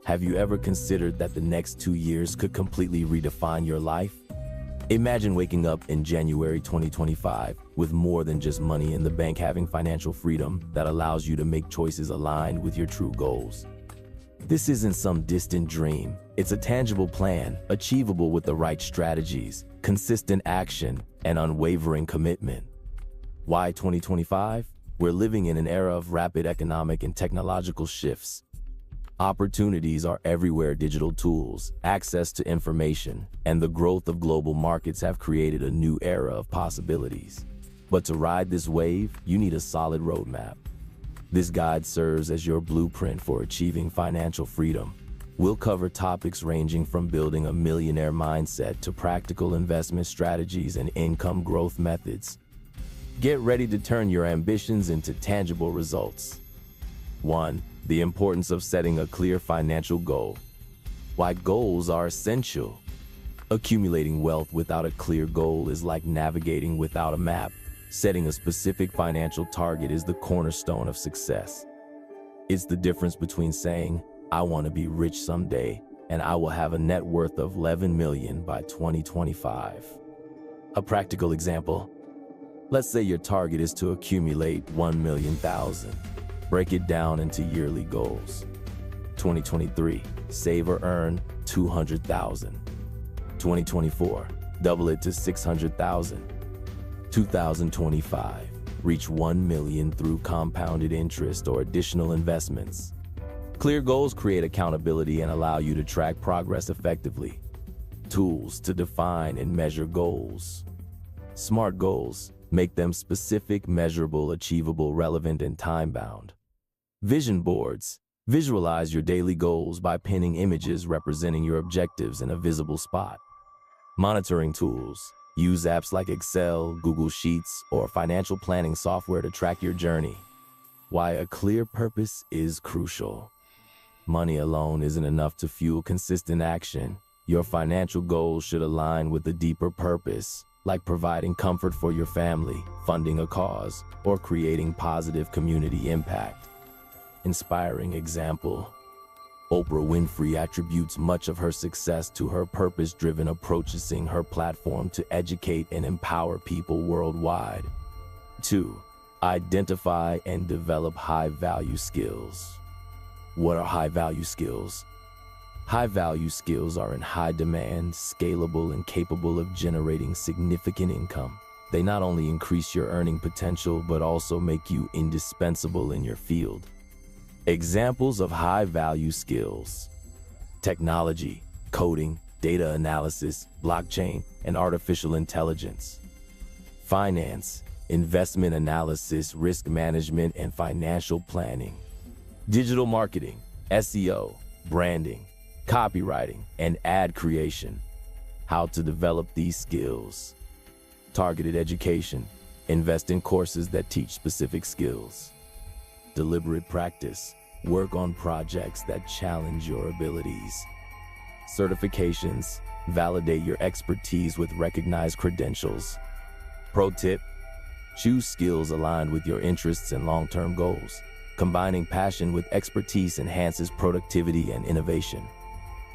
Have you ever considered that the next 2 years could completely redefine your life? Imagine waking up in January 2025 with more than just money in the bank, having financial freedom that allows you to make choices aligned with your true goals. This isn't some distant dream. It's a tangible plan, achievable with the right strategies, consistent action, and unwavering commitment. Why 2025? We're living in an era of rapid economic and technological shifts. Opportunities are everywhere. Digital tools, access to information, and the growth of global markets have created a new era of possibilities. But to ride this wave, you need a solid roadmap. This guide serves as your blueprint for achieving financial freedom. We'll cover topics ranging from building a millionaire mindset to practical investment strategies and income growth methods. Get ready to turn your ambitions into tangible results. 1. The importance of setting a clear financial goal. Why goals are essential. Accumulating wealth without a clear goal is like navigating without a map. Setting a specific financial target is the cornerstone of success. It's the difference between saying, "I want to be rich someday," and "I will have a net worth of 11 million by 2025. A practical example. Let's say your target is to accumulate 1 million thousand. Break it down into yearly goals. 2023, save or earn 200,000. 2024, double it to 600,000. 2025, reach 1 million through compounded interest or additional investments. Clear goals create accountability and allow you to track progress effectively. Tools to define and measure goals. Smart goals. Make them specific, measurable, achievable, relevant, and time-bound. Vision boards. Visualize your daily goals by pinning images representing your objectives in a visible spot. Monitoring tools. Use apps like Excel, Google Sheets, or financial planning software to track your journey. Why a clear purpose is crucial. Money alone isn't enough to fuel consistent action. Your financial goals should align with a deeper purpose, like providing comfort for your family, funding a cause, or creating positive community impact. Inspiring example. Oprah Winfrey attributes much of her success to her purpose-driven approach, using her platform to educate and empower people worldwide. 2. Identify and develop high-value skills. What are high-value skills? High-value skills are in high demand, scalable, and capable of generating significant income. They not only increase your earning potential, but also make you indispensable in your field. Examples of high-value skills. Technology, coding, data analysis, blockchain, and artificial intelligence. Finance, investment analysis, risk management, and financial planning. Digital marketing, SEO, branding, copywriting, and ad creation. How to develop these skills. Targeted education. Invest in courses that teach specific skills. Deliberate practice. Work on projects that challenge your abilities. Certifications. Validate your expertise with recognized credentials. Pro tip. Choose skills aligned with your interests and long-term goals. Combining passion with expertise enhances productivity and innovation.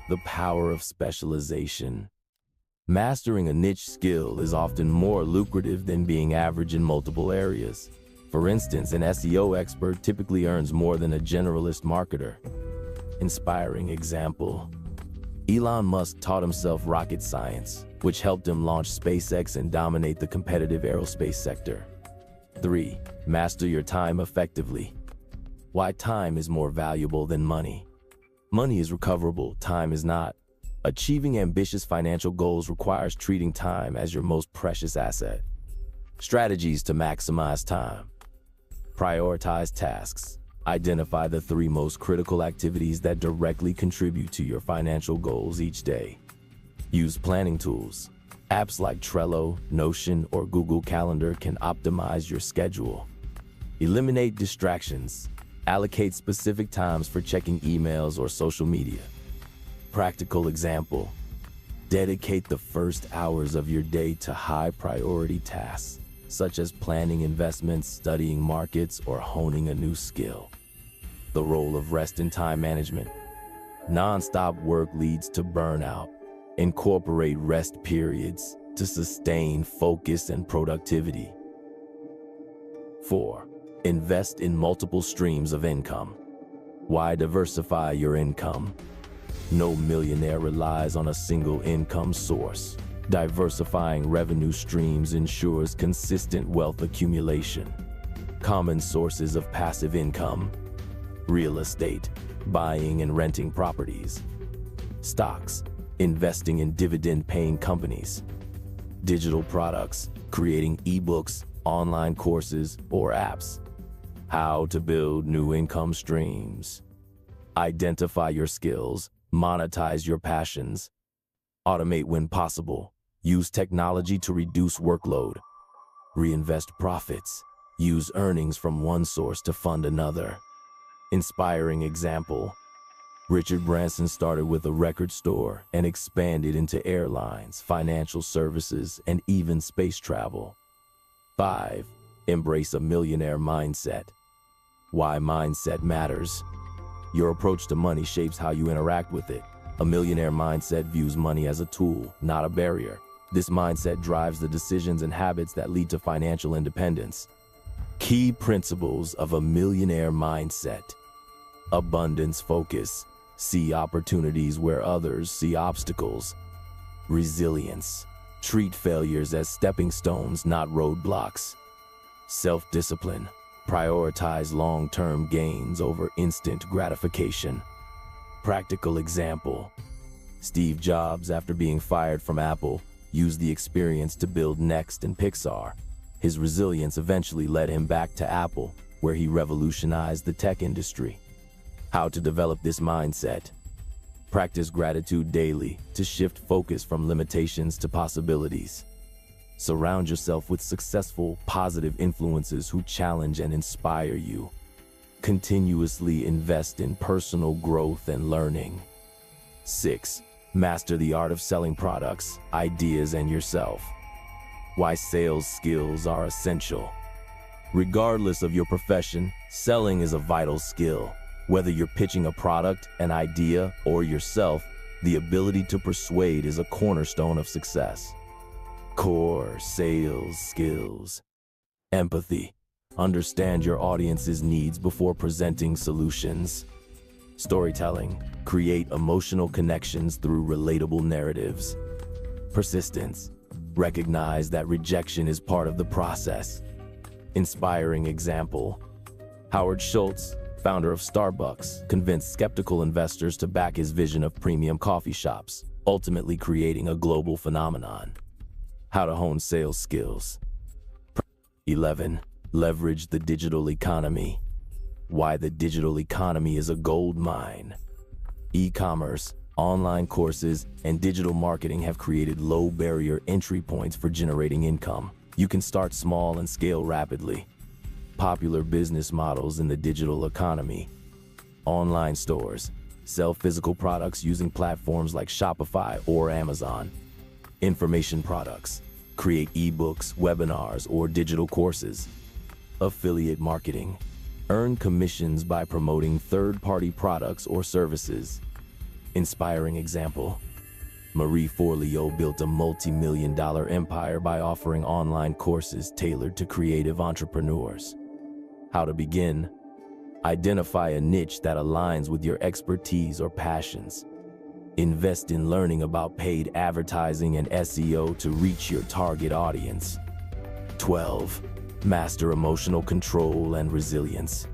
The power of specialization. Mastering a niche skill is often more lucrative than being average in multiple areas. For instance, an SEO expert typically earns more than a generalist marketer. Inspiring example. Elon Musk taught himself rocket science, which helped him launch SpaceX and dominate the competitive aerospace sector. 3. Master your time effectively. Why time is more valuable than money. Money is recoverable, time is not. Achieving ambitious financial goals requires treating time as your most precious asset. Strategies to maximize time. Prioritize tasks. Identify the 3 most critical activities that directly contribute to your financial goals each day. Use planning tools. Apps like Trello, Notion, or Google Calendar can optimize your schedule. Eliminate distractions. Allocate specific times for checking emails or social media. Practical example. Dedicate the first hours of your day to high-priority tasks, such as planning investments, studying markets, or honing a new skill. The role of rest and time management. Non-stop work leads to burnout. Incorporate rest periods to sustain focus and productivity. 4. Invest in multiple streams of income. Why diversify your income? No millionaire relies on a single income source. Diversifying revenue streams ensures consistent wealth accumulation. Common sources of passive income: real estate, buying and renting properties; stocks, investing in dividend-paying companies; digital products, creating ebooks, online courses, or apps. How to build new income streams. Identify your skills, monetize your passions. Automate when possible. Use technology to reduce workload. Reinvest profits. Use earnings from one source to fund another. Inspiring example. Richard Branson started with a record store and expanded into airlines, financial services, and even space travel. 5. Embrace a millionaire mindset. Why mindset matters. Your approach to money shapes how you interact with it. A millionaire mindset views money as a tool, not a barrier. This mindset drives the decisions and habits that lead to financial independence. Key principles of a millionaire mindset. Abundance focus. See opportunities where others see obstacles. Resilience. Treat failures as stepping stones, not roadblocks. Self-discipline. Prioritize long-term gains over instant gratification. Practical example. Steve Jobs, after being fired from Apple, used the experience to build Next and Pixar. His resilience eventually led him back to Apple, where he revolutionized the tech industry. How to develop this mindset. Practice gratitude daily to shift focus from limitations to possibilities. Surround yourself with successful, positive influences who challenge and inspire you. Continuously invest in personal growth and learning. 6. Master the art of selling products, ideas, and yourself. Why sales skills are essential. Regardless of your profession, selling is a vital skill. Whether you're pitching a product, an idea, or yourself, the ability to persuade is a cornerstone of success. Core sales skills. Empathy. Understand your audience's needs before presenting solutions. Storytelling. Create emotional connections through relatable narratives. Persistence. Recognize that rejection is part of the process. Inspiring example. Howard Schultz, founder of Starbucks, convinced skeptical investors to back his vision of premium coffee shops, ultimately creating a global phenomenon. How to hone sales skills. 11. Leverage the digital economy. Why the digital economy is a gold mine. E-commerce, online courses, and digital marketing have created low-barrier entry points for generating income. You can start small and scale rapidly. Popular business models in the digital economy. Online stores. Sell physical products using platforms like Shopify or Amazon. Information products. Create ebooks, webinars, or digital courses. Affiliate marketing. Earn commissions by promoting third-party products or services. Inspiring example. Marie Forleo built a multi-million-dollar empire by offering online courses tailored to creative entrepreneurs. How to begin. Identify a niche that aligns with your expertise or passions. Invest in learning about paid advertising and SEO to reach your target audience. 12. Master emotional control and resilience.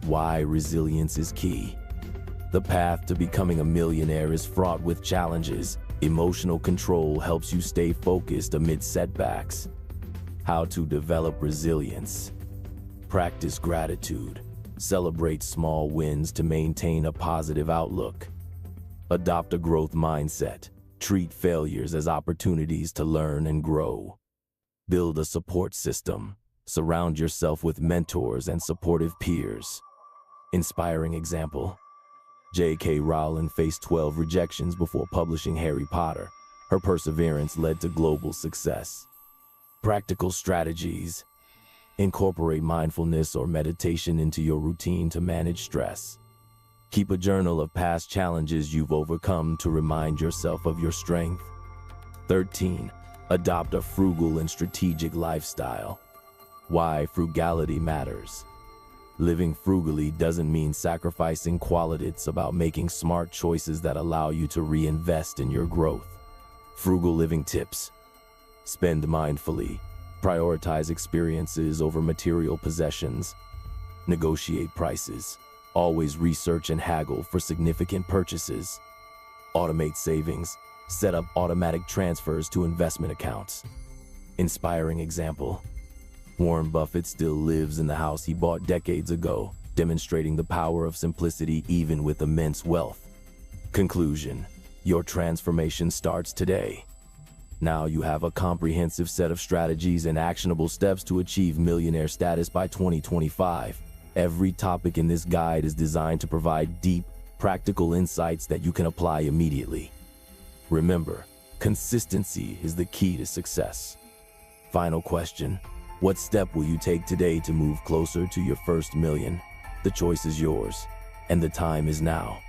Why resilience is key. The path to becoming a millionaire is fraught with challenges. Emotional control helps you stay focused amid setbacks. How to develop resilience. Practice gratitude. Celebrate small wins to maintain a positive outlook. Adopt a growth mindset. Treat failures as opportunities to learn and grow. Build a support system. Surround yourself with mentors and supportive peers. Inspiring example. J.K. Rowling faced 12 rejections before publishing Harry Potter. Her perseverance led to global success. Practical strategies. Incorporate mindfulness or meditation into your routine to manage stress. Keep a journal of past challenges you've overcome to remind yourself of your strength. 13. Adopt a frugal and strategic lifestyle. Why frugality matters. Living frugally doesn't mean sacrificing quality. It's about making smart choices that allow you to reinvest in your growth. Frugal living tips. Spend mindfully. Prioritize experiences over material possessions. Negotiate prices. Always research and haggle for significant purchases. Automate savings. Set up automatic transfers to investment accounts. Inspiring example. Warren Buffett still lives in the house he bought decades ago, demonstrating the power of simplicity even with immense wealth. Conclusion. Your transformation starts today. Now you have a comprehensive set of strategies and actionable steps to achieve millionaire status by 2025. Every topic in this guide is designed to provide deep, practical insights that you can apply immediately. Remember, consistency is the key to success. Final question. What step will you take today to move closer to your first million? The choice is yours, and the time is now.